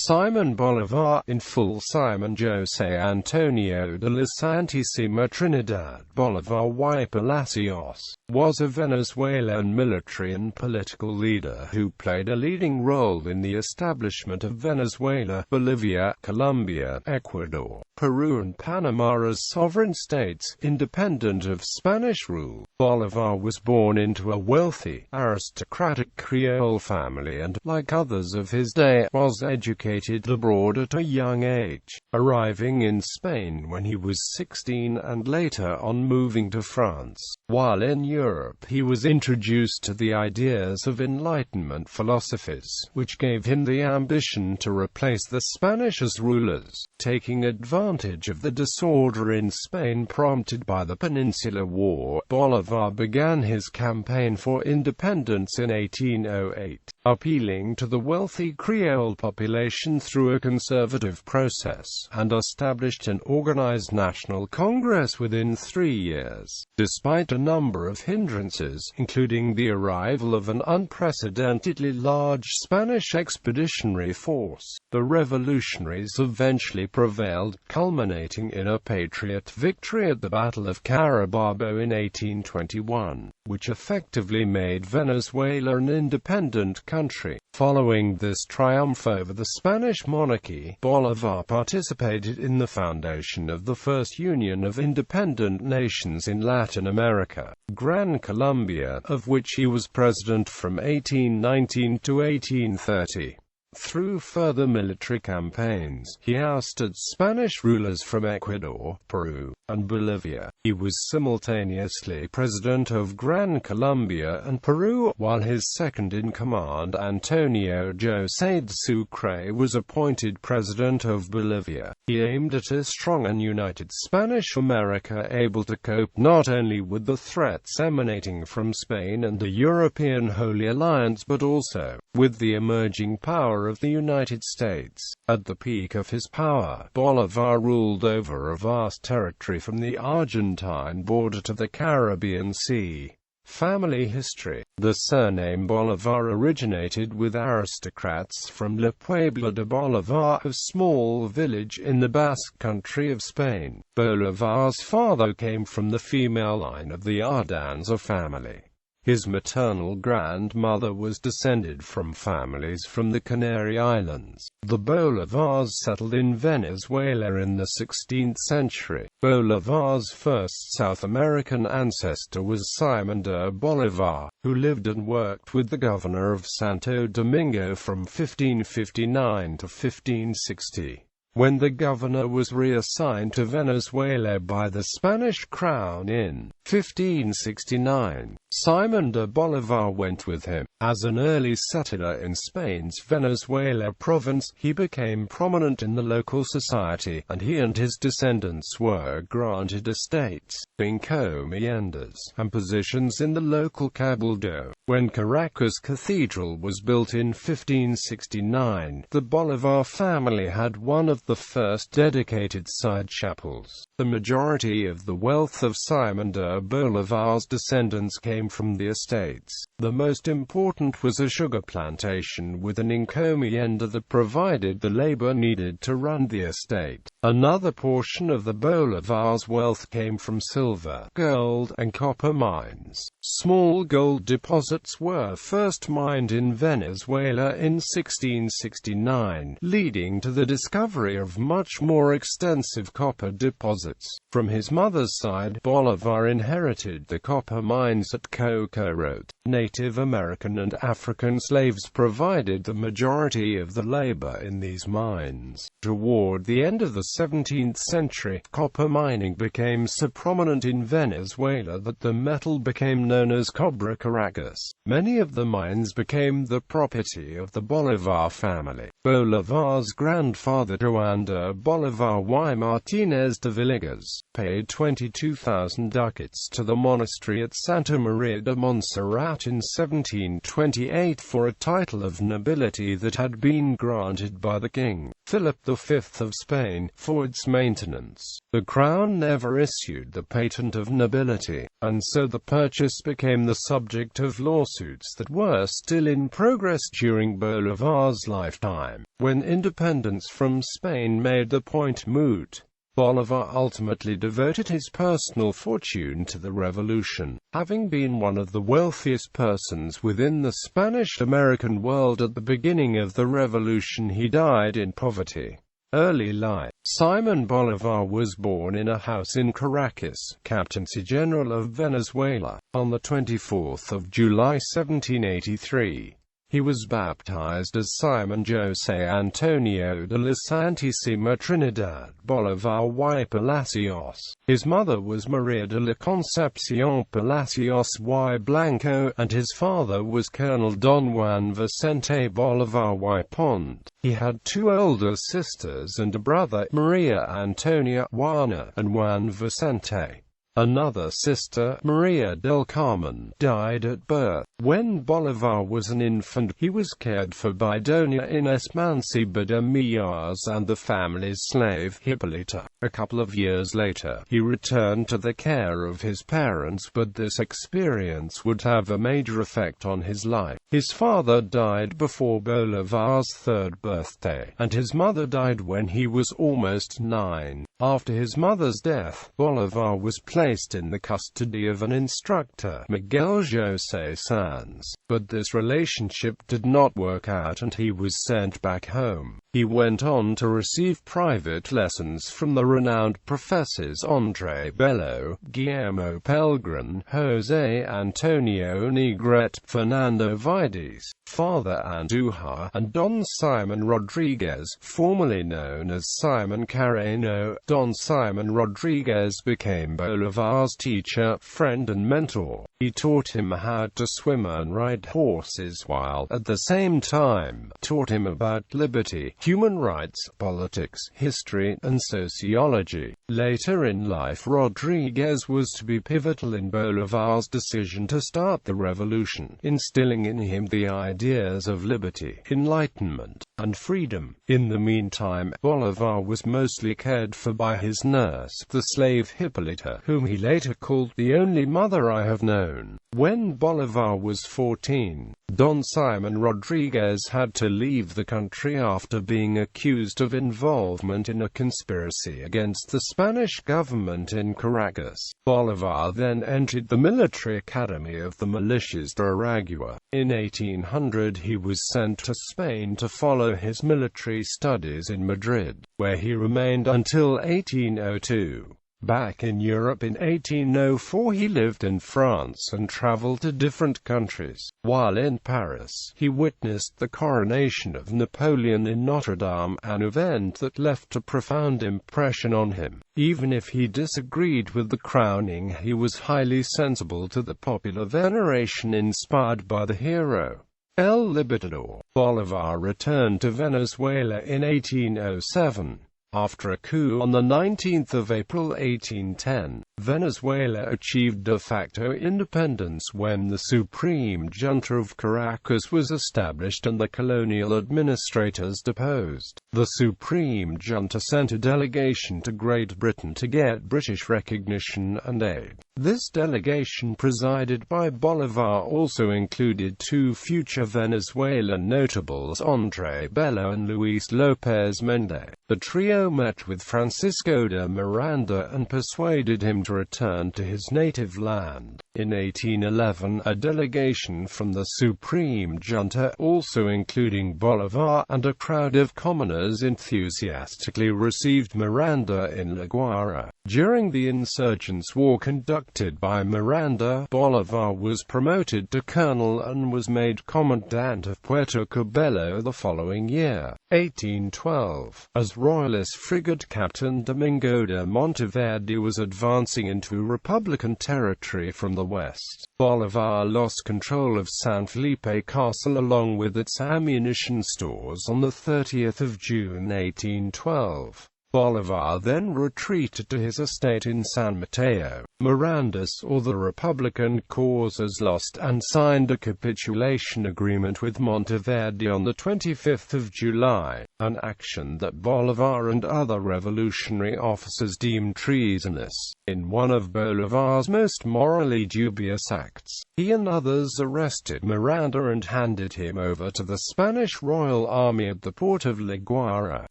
Simón Bolívar, in full Simón José Antonio de la Santísima Trinidad Bolívar y Palacios, was a Venezuelan military and political leader who played a leading role in the establishment of Venezuela, Bolivia, Colombia, Ecuador, Peru and Panama as sovereign states, independent of Spanish rule. Bolívar was born into a wealthy, aristocratic Creole family and, like others of his day, was educated abroad at a young age, arriving in Spain when he was 16 and later on moving to France. While in Europe, he was introduced to the ideas of Enlightenment philosophers, which gave him the ambition to replace the Spanish as rulers, taking advantage of the disorder in Spain prompted by the Peninsular War. Bolívar began his campaign for independence in 1808, appealing to the wealthy Creole population through a conservative process, and established an organized national congress within 3 years. Despite a number of hindrances, including the arrival of an unprecedentedly large Spanish expeditionary force, the revolutionaries eventually prevailed, culminating in a patriot victory at the Battle of Carabobo in 1821, which effectively made Venezuela an independent country. Following this triumph over the Spanish monarchy, Bolívar participated in the foundation of the first Union of Independent Nations in Latin America, Gran Colombia, of which he was president from 1819 to 1830. Through further military campaigns, he ousted Spanish rulers from Ecuador, Peru, and Bolivia. He was simultaneously president of Gran Colombia and Peru, while his second-in-command Antonio José de Sucre was appointed president of Bolivia. He aimed at a strong and united Spanish America able to cope not only with the threats emanating from Spain and the European Holy Alliance but also with the emerging power of the United States. At the peak of his power, Bolívar ruled over a vast territory from the Argentine border to the Caribbean Sea. Family history. The surname Bolívar originated with aristocrats from La Puebla de Bolívar, a small village in the Basque Country of Spain. Bolívar's father came from the female line of the Ardanza family. His maternal grandmother was descended from families from the Canary Islands. The Bolívars settled in Venezuela in the 16th century. Bolívar's first South American ancestor was Simón de Bolívar, who lived and worked with the governor of Santo Domingo from 1559 to 1560. When the governor was reassigned to Venezuela by the Spanish crown in 1569, Simón de Bolívar went with him. As an early settler in Spain's Venezuela province, he became prominent in the local society, and he and his descendants were granted estates, encomiendas, and positions in the local cabildo. When Caracas Cathedral was built in 1569, the Bolívar family had one of the first dedicated side chapels. The majority of the wealth of Simón de Bolívar's descendants came from the estates. The most important was a sugar plantation with an encomienda that provided the labor needed to run the estate. Another portion of the Bolívar's wealth came from silver, gold, and copper mines. Small gold deposits were first mined in Venezuela in 1669, leading to the discovery of much more extensive copper deposits. From his mother's side, Bolívar inherited the copper mines at Cocorote. Native American and African slaves provided the majority of the labor in these mines. Toward the end of the 17th century, copper mining became so prominent in Venezuela that the metal became known as cobre Caracas. Many of the mines became the property of the Bolívar family. Bolívar's grandfather Juan de Bolívar y Martínez de Villegas paid 22,000 ducats to the monastery at Santa María de Montserrat in 1728 for a title of nobility that had been granted by the king, Philip V of Spain, for its maintenance. The crown never issued the patent of nobility, and so the purchase became the subject of law lawsuits that were still in progress during Bolivar's lifetime. When independence from Spain made the point moot, Bolívar ultimately devoted his personal fortune to the revolution. Having been one of the wealthiest persons within the Spanish-American world at the beginning of the revolution, he died in poverty. Early life. Simón Bolívar was born in a house in Caracas, Captaincy General of Venezuela, on the 24th of July 1783. He was baptized as Simón José Antonio de la Santísima Trinidad Bolívar y Palacios. His mother was María de la Concepción Palacios y Blanco, and his father was Colonel Don Juan Vicente Bolívar y Pont. He had two older sisters and a brother, María Antonia Juana and Juan Vicente. Another sister, María del Carmen, died at birth. When Bolívar was an infant, he was cared for by Doña Inés Manciba de Millas and the family's slave, Hipólita. A couple of years later, he returned to the care of his parents, but this experience would have a major effect on his life. His father died before Bolívar's third birthday, and his mother died when he was almost 9. After his mother's death, Bolívar was placed in the custody of an instructor, Miguel José Sanz, but this relationship did not work out and he was sent back home. He went on to receive private lessons from the renowned professors André Bello, Guillermo Pellegrin, José Antonio Negrete, Fernando Vides, Father Andújar, and Don Simón Rodríguez, formerly known as Simón Carreño. Don Simón Rodríguez became Bolívar's teacher, friend and mentor. He taught him how to swim and ride horses, while, at the same time, taught him about liberty, human rights, politics, history, and sociology. Later in life, Rodríguez was to be pivotal in Bolívar's decision to start the revolution, instilling in him the ideas of liberty, enlightenment, and freedom. In the meantime, Bolívar was mostly cared for by his nurse, the slave Hipólita, whom he later called the only mother I have known. When Bolívar was 14, Don Simón Rodríguez had to leave the country after being accused of involvement in a conspiracy against the Spanish government in Caracas. Bolívar then entered the military academy of the militias de Aragua. In 1800 he was sent to Spain to follow his military studies in Madrid, where he remained until 1802. Back in Europe in 1804 he lived in France and traveled to different countries. While in Paris, he witnessed the coronation of Napoleon in Notre Dame, an event that left a profound impression on him. Even if he disagreed with the crowning, he was highly sensible to the popular veneration inspired by the hero. El Libertador. Bolívar returned to Venezuela in 1807. After a coup on the 19th of April 1810, Venezuela achieved de facto independence when the Supreme Junta of Caracas was established and the colonial administrators deposed. The Supreme Junta sent a delegation to Great Britain to get British recognition and aid. This delegation, presided by Bolívar, also included two future Venezuelan notables, André Bello and Luis López Méndez. The trio met with Francisco de Miranda and persuaded him to return to his native land. In 1811, a delegation from the Supreme Junta, also including Bolívar and a crowd of commoners, enthusiastically received Miranda in La Guaira. During the insurgents' war conducted by Miranda, Bolívar was promoted to colonel and was made commandant of Puerto Cabello the following year, 1812. As royalist frigate captain Domingo de Monteverde was advancing into Republican territory from the west, Bolívar lost control of San Felipe Castle along with its ammunition stores on the 30th of June 1812. Bolívar then retreated to his estate in San Mateo. Miranda saw the Republican cause as lost and signed a capitulation agreement with Monteverde on the 25th of July, an action that Bolívar and other revolutionary officers deemed treasonous. In one of Bolívar's most morally dubious acts, he and others arrested Miranda and handed him over to the Spanish Royal Army at the port of La Guaira.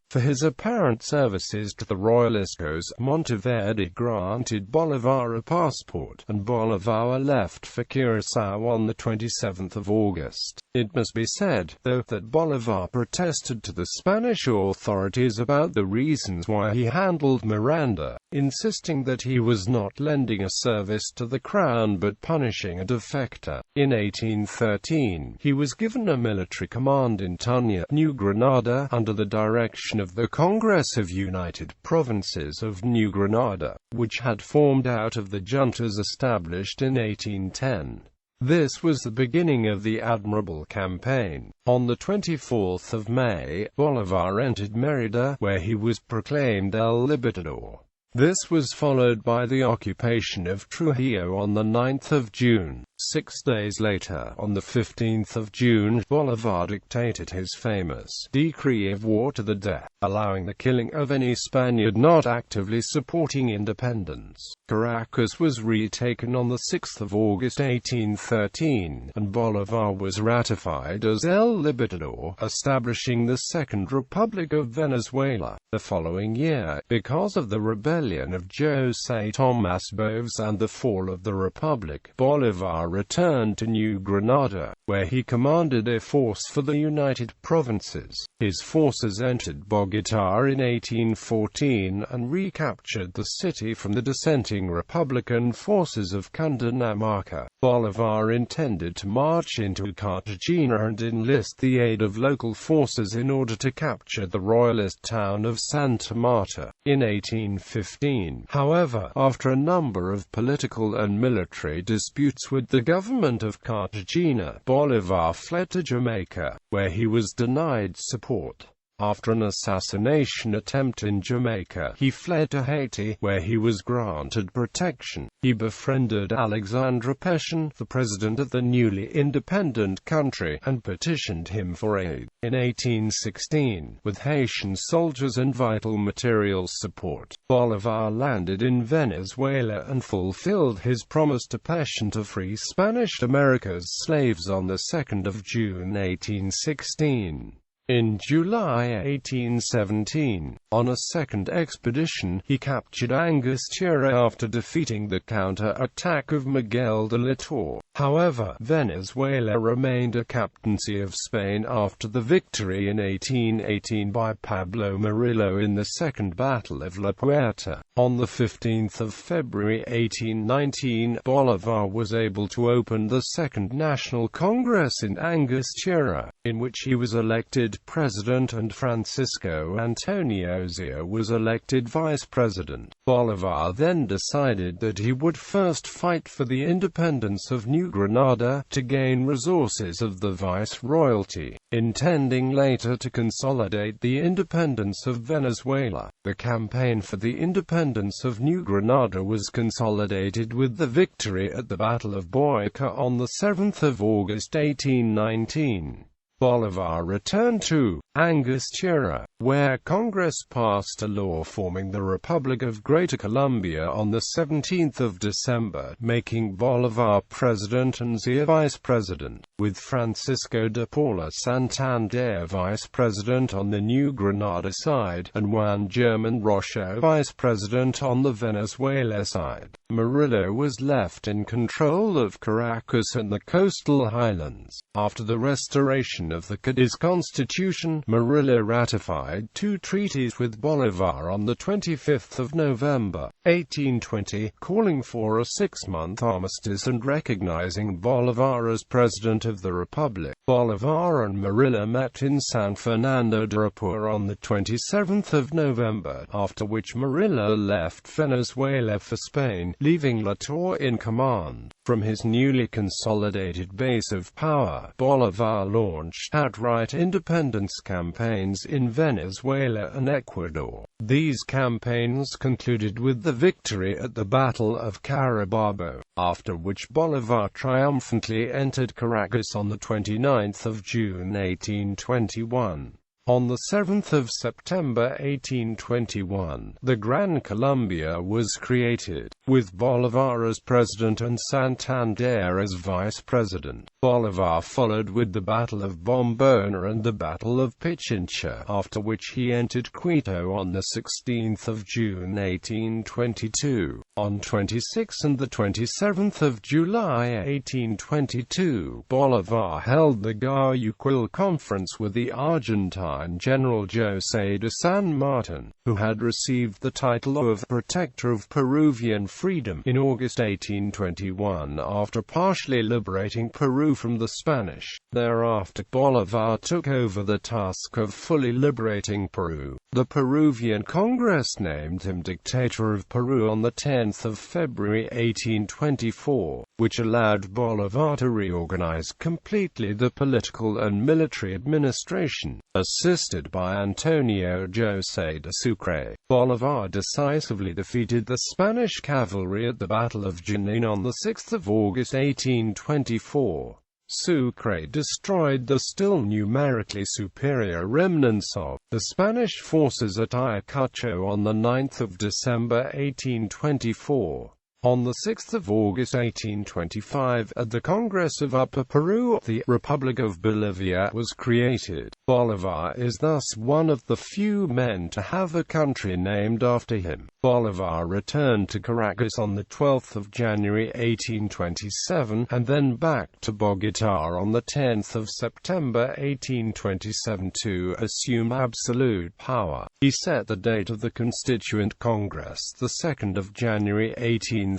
For his apparent services to the Royalist cause, Monteverde granted Bolívar a passport, and Bolívar left for Curaçao on the 27th of August. It must be said, though, that Bolívar protested to the Spanish authorities about the reasons why he handled Miranda, insisting that he was not lending a service to the crown but punishing a defector. In 1813, he was given a military command in Tunia, New Granada, under the direction of the Congress of United Provinces of New Granada, which had formed out of the juntas established in 1810. This was the beginning of the admirable campaign. On the 24th of May, Bolívar entered Mérida, where he was proclaimed El Libertador. This was followed by the occupation of Trujillo on the 9th of June. 6 days later, on the 15th of June, Bolívar dictated his famous decree of war to the death, allowing the killing of any Spaniard not actively supporting independence. Caracas was retaken on the 6th of August 1813, and Bolívar was ratified as El Libertador, establishing the Second Republic of Venezuela. The following year, because of the rebellion of José Tomás Boves and the fall of the Republic, Bolívar returned to New Granada, where he commanded a force for the United Provinces. His forces entered Bogotá in 1814 and recaptured the city from the dissenting Republican forces of Cundinamarca. Bolívar intended to march into Cartagena and enlist the aid of local forces in order to capture the royalist town of Santa Marta. In 1815, however, after a number of political and military disputes with the government of Cartagena, Bolívar fled to Jamaica, where he was denied support. After an assassination attempt in Jamaica, he fled to Haiti, where he was granted protection. He befriended Alexandre Pétion, the president of the newly independent country, and petitioned him for aid. In 1816, with Haitian soldiers and vital materials support, Bolívar landed in Venezuela and fulfilled his promise to Pétion to free Spanish America's slaves on the 2nd of June 1816. In July 1817, on a second expedition, he captured Angostura after defeating the counter-attack of Miguel de la Torre. However, Venezuela remained a captaincy of Spain after the victory in 1818 by Pablo Murillo in the Second Battle of La Puerta. On the 15th of February 1819, Bolívar was able to open the Second National Congress in Angostura, in which he was elected president and Francisco Antonio Zia was elected vice president. Bolívar then decided that he would first fight for the independence of New Granada, to gain resources of the viceroyalty, intending later to consolidate the independence of Venezuela. The campaign for the independence of New Granada was consolidated with the victory at the Battle of Boyacá on the 7th of August 1819. Bolívar returned to Angostura, where Congress passed a law forming the Republic of Greater Colombia on the 17th of December, making Bolívar president and Zia vice president, with Francisco de Paula Santander vice president on the New Granada side, and Juan German Rocho vice president on the Venezuela side. Murillo was left in control of Caracas and the coastal highlands. After the restoration of the Cadiz Constitution, Murillo ratified two treaties with Bolívar on the 25th of November, 1820, calling for a 6-month armistice and recognizing Bolívar as President of the Republic. Bolívar and Morillo met in San Fernando de Apure on the 27th of November, after which Morillo left Venezuela for Spain, leaving Latorre in command. From his newly consolidated base of power, Bolívar launched outright independence campaigns in Venezuela and Ecuador. These campaigns concluded with the victory at the Battle of Carabobo, after which Bolívar triumphantly entered Caracas on the 29th of June 1821. On the 7th of September 1821, the Gran Colombia was created, with Bolívar as president and Santander as vice president. Bolívar followed with the Battle of Bombona and the Battle of Pichincha, after which he entered Quito on the 16th of June 1822. On 26 and the 27th of July 1822, Bolívar held the Guayaquil Conference with the Argentine General José de San Martin, who had received the title of Protector of Peruvian Freedom in August 1821 after partially liberating Peru from the Spanish. Thereafter, Bolívar took over the task of fully liberating Peru. The Peruvian Congress named him Dictator of Peru on the 10th of February 1824, which allowed Bolívar to reorganize completely the political and military administration. Assisted by Antonio José de Sucre, Bolívar decisively defeated the Spanish cavalry at the Battle of Junín on the 6th of August 1824. Sucre destroyed the still numerically superior remnants of the Spanish forces at Ayacucho on the 9th of December 1824. On the 6th of August 1825, at the Congress of Upper Peru, the Republic of Bolivia was created. Bolívar is thus one of the few men to have a country named after him. Bolívar returned to Caracas on the 12th of January 1827, and then back to Bogotá on the 10th of September 1827 to assume absolute power. He set the date of the Constituent Congress, the 2nd of January 1830,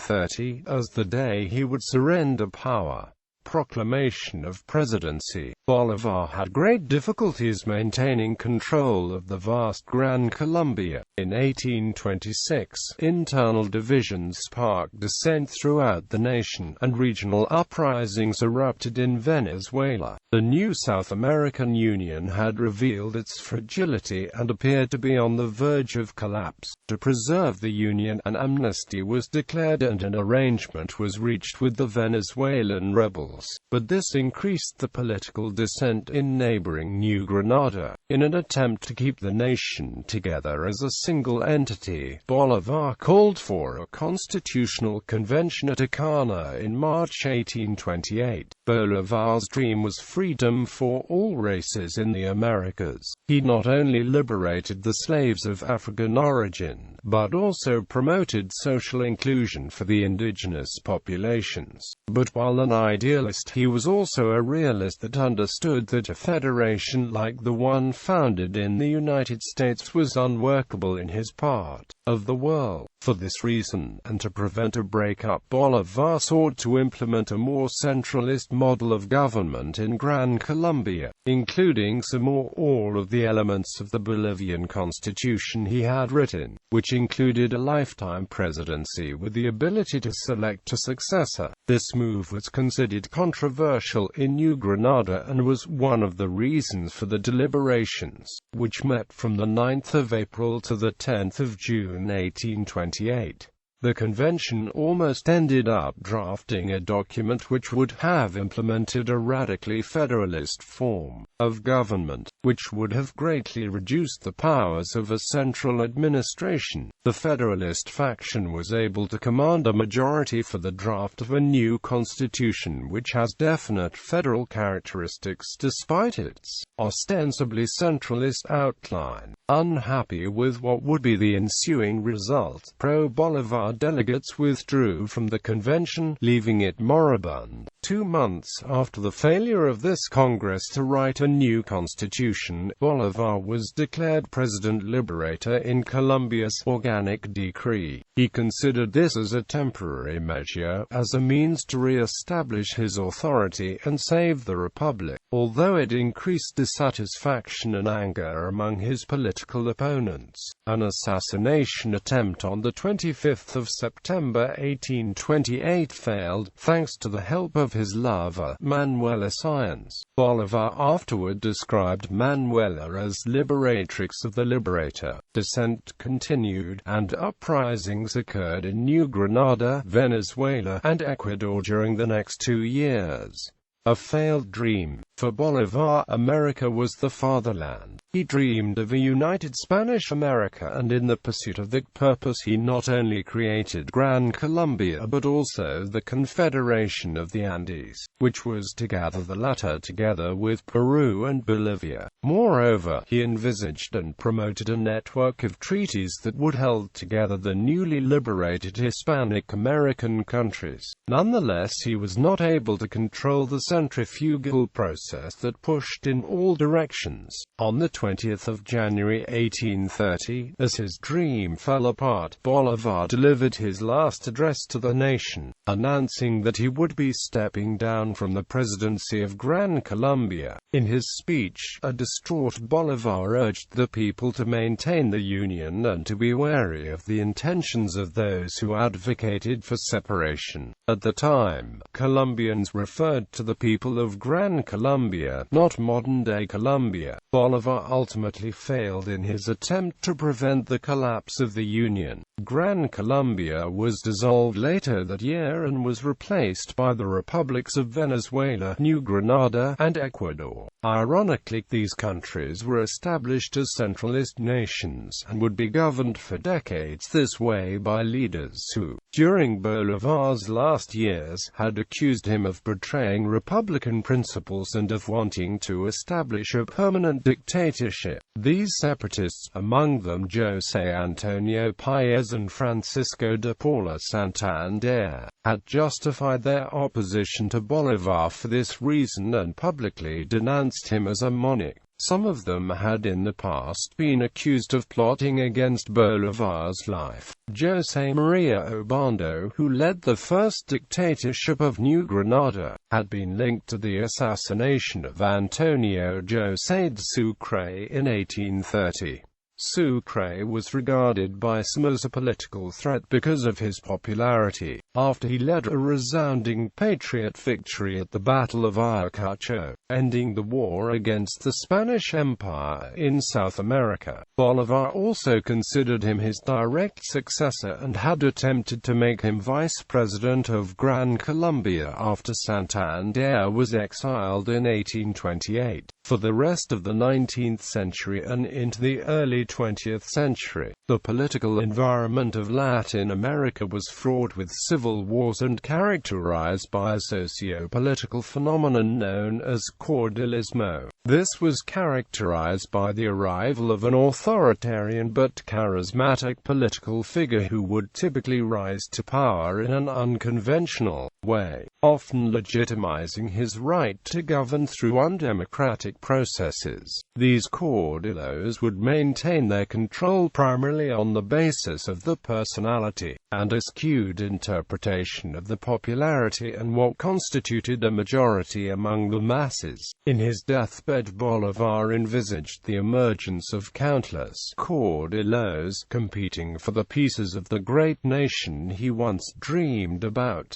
as the day he would surrender power. Proclamation of presidency. Bolívar had great difficulties maintaining control of the vast Gran Colombia. In 1826, internal divisions sparked dissent throughout the nation, and regional uprisings erupted in Venezuela. The new South American Union had revealed its fragility and appeared to be on the verge of collapse. To preserve the Union, an amnesty was declared and an arrangement was reached with the Venezuelan rebels. But this increased the political dissent in neighboring New Granada. In an attempt to keep the nation together as a single entity, Bolívar called for a constitutional convention at Acana in March 1828. Bolívar's dream was freedom for all races in the Americas. He not only liberated the slaves of African origin, but also promoted social inclusion for the indigenous populations. But while an idealist, he was also a realist that understood that a federation like the one founded in the United States was unworkable in his part of the world. For this reason, and to prevent a breakup, Bolívar sought to implement a more centralist model of government in Gran Colombia, including some or all of the elements of the Bolivian constitution he had written, which included a lifetime presidency with the ability to select a successor. This move was considered controversial in New Granada and was one of the reasons for the deliberations, which met from the 9th of April to the 10th of June 1828. The convention almost ended up drafting a document which would have implemented a radically federalist form of government, which would have greatly reduced the powers of a central administration. The federalist faction was able to command a majority for the draft of a new constitution which has definite federal characteristics despite its ostensibly centralist outline. Unhappy with what would be the ensuing result, pro-Bolívar Bolivar delegates withdrew from the convention, leaving it moribund. 2 months after the failure of this Congress to write a new constitution, Bolivar was declared President Liberator in Colombia's organic decree. He considered this as a temporary measure, as a means to re-establish his authority and save the republic, although it increased dissatisfaction and anger among his political opponents. An assassination attempt on the 25th of September 1828 failed, thanks to the help of his lover, Manuela Sáenz. Bolivar afterward described Manuela as liberatrix of the liberator. Dissent continued, and uprisings occurred in New Granada, Venezuela, and Ecuador during the next 2 years. A failed dream. For Bolivar, America was the fatherland. He dreamed of a united Spanish America, and in the pursuit of that purpose he not only created Gran Colombia but also the Confederation of the Andes, which was to gather the latter together with Peru and Bolivia. Moreover, he envisaged and promoted a network of treaties that would hold together the newly liberated Hispanic American countries. Nonetheless, he was not able to control the centrifugal process that pushed in all directions. On the 20th of January 1830, as his dream fell apart, Bolivar delivered his last address to the nation, announcing that he would be stepping down from the presidency of Gran Colombia. In his speech, a distraught Bolivar urged the people to maintain the union and to be wary of the intentions of those who advocated for separation. At the time, Colombians referred to the people of Gran Colombia, not modern-day Colombia. Bolivar ultimately failed in his attempt to prevent the collapse of the Union. Gran Colombia was dissolved later that year and was replaced by the republics of Venezuela, New Granada, and Ecuador. Ironically, these countries were established as centralist nations, and would be governed for decades this way by leaders who, during Bolivar's last years, had accused him of betraying republican principles and of wanting to establish a permanent dictatorship. These separatists, among them José Antonio Páez and Francisco de Paula Santander, had justified their opposition to Bolivar for this reason and publicly denounced him as a monarch. Some of them had in the past been accused of plotting against Bolivar's life. José María Obando, who led the first dictatorship of New Granada, had been linked to the assassination of Antonio José de Sucre in 1830. Sucre was regarded by some as a political threat because of his popularity, after he led a resounding patriot victory at the Battle of Ayacucho, ending the war against the Spanish Empire in South America. Bolivar also considered him his direct successor and had attempted to make him vice president of Gran Colombia after Santander was exiled in 1828. For the rest of the 19th century and into the early 20th century, the political environment of Latin America was fraught with civil wars and characterized by a socio-political phenomenon known as caudillismo. This was characterized by the arrival of an authoritarian but charismatic political figure who would typically rise to power in an unconventional way, often legitimizing his right to govern through undemocratic processes. These caudillos would maintain their control primarily on the basis of the personality and a skewed interpretation of the popularity and what constituted a majority among the masses. In his deathbed, Bolivar envisaged the emergence of countless caudillos competing for the pieces of the great nation he once dreamed about,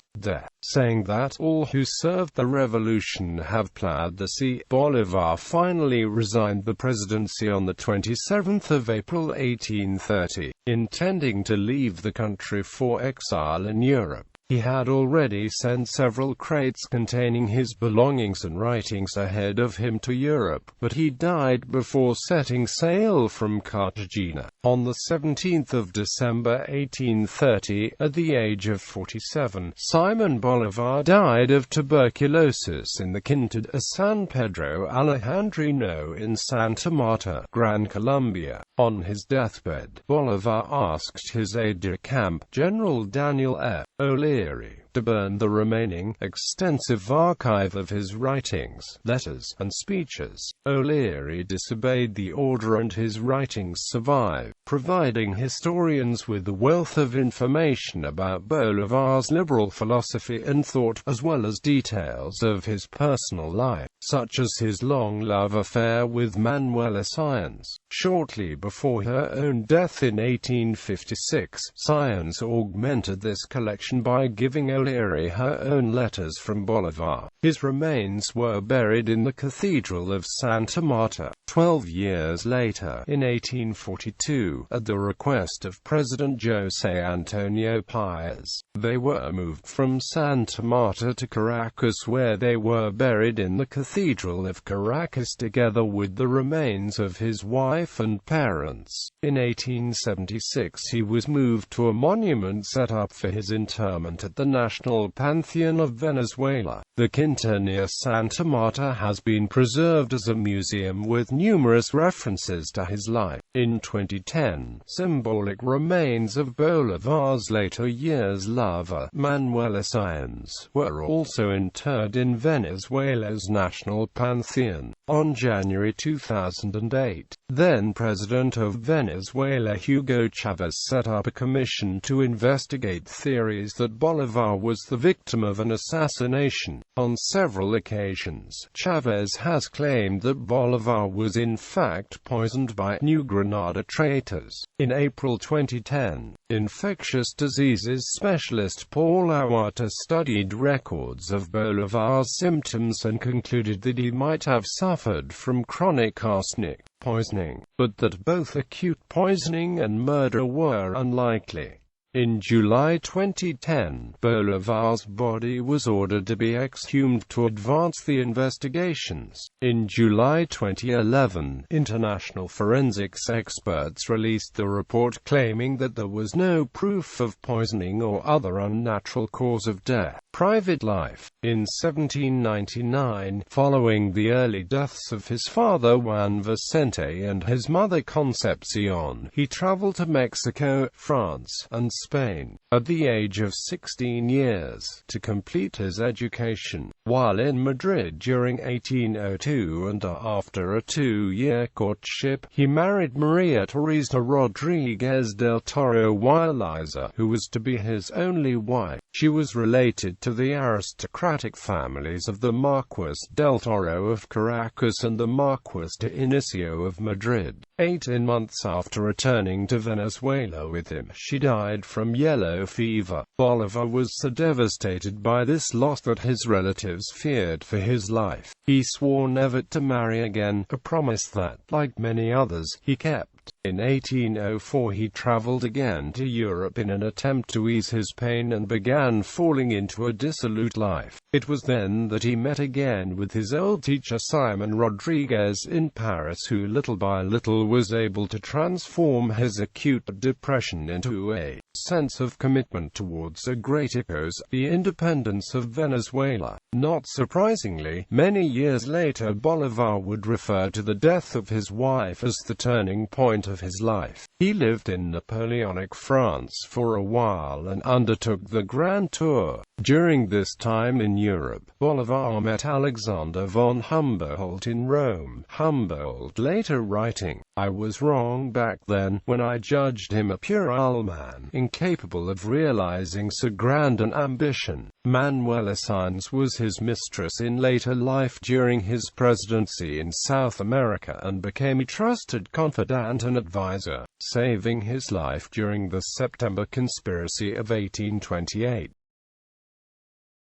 saying that all who served the revolution have plowed the sea. Bolivar finally resigned the presidency on the 27th of April 1830, intending to leave the country for exile in Europe. He had already sent several crates containing his belongings and writings ahead of him to Europe, but he died before setting sail from Cartagena. On the 17th of December 1830, at the age of 47, Simón Bolívar died of tuberculosis in the Quinta de San Pedro Alejandrino in Santa Marta, Gran Colombia. On his deathbed, Bolívar asked his aide-de-camp, General Daniel F. O'Leary, to burn the remaining, extensive archive of his writings, letters, and speeches. O'Leary disobeyed the order and his writings survive, providing historians with a wealth of information about Bolívar's liberal philosophy and thought, as well as details of his personal life, such as his long love affair with Manuela Sáenz. Shortly before her own death in 1856, Sáenz augmented this collection by giving O'Leary her own letters from Bolívar. His remains were buried in the Cathedral of Santa Marta. 12 years later, in 1842, at the request of President José Antonio Páez, they were moved from Santa Marta to Caracas, where they were buried in the Cathedral of Caracas together with the remains of his wife and parents. In 1876 he was moved to a monument set up for his interment at the National Pantheon of Venezuela. The Quinta near Santa Marta has been preserved as a museum with numerous references to his life. In 2010, symbolic remains of Bolívar's later years lover, Manuela Sáenz, were also interred in Venezuela's National Pantheon. On January 2008, then-President of Venezuela Hugo Chávez set up a commission to investigate theories that Bolívar was the victim of an assassination. On several occasions, Chávez has claimed that Bolívar was in fact poisoned by New Granada traitors. In April 2010, infectious diseases specialist Paul Awata studied records of Bolívar's symptoms and concluded that he might have suffered from chronic arsenic poisoning, but that both acute poisoning and murder were unlikely. In July 2010, Bolívar's body was ordered to be exhumed to advance the investigations. In July 2011, international forensics experts released the report claiming that there was no proof of poisoning or other unnatural cause of death. Private life. In 1799, following the early deaths of his father Juan Vicente and his mother Concepcion, he traveled to Mexico, France, and Spain, at the age of 16 years, to complete his education. While in Madrid during 1802 and after a 2-year courtship, he married Maria Teresa Rodriguez del Toro Huayliza, who was to be his only wife. She was related to the aristocratic families of the Marqués del Toro of Caracas and the Marqués de Inicio of Madrid. 18 months after returning to Venezuela with him, she died from yellow fever. Bolívar was so devastated by this loss that his relatives feared for his life. He swore never to marry again, a promise that, like many others, he kept. In 1804 he traveled again to Europe in an attempt to ease his pain and began falling into a dissolute life. It was then that he met again with his old teacher Simón Rodriguez in Paris, who little by little was able to transform his acute depression into a sense of commitment towards a greater cause, the independence of Venezuela. Not surprisingly, many years later Bolívar would refer to the death of his wife as the turning point of his life. He lived in Napoleonic France for a while and undertook the Grand Tour. During this time in Europe, Bolívar met Alexander von Humboldt in Rome. Humboldt later writing, "I was wrong back then, when I judged him a puerile man, incapable of realizing so grand an ambition." Manuela Sáenz was his mistress in later life during his presidency in South America and became a trusted confidant and advisor, saving his life during the September Conspiracy of 1828.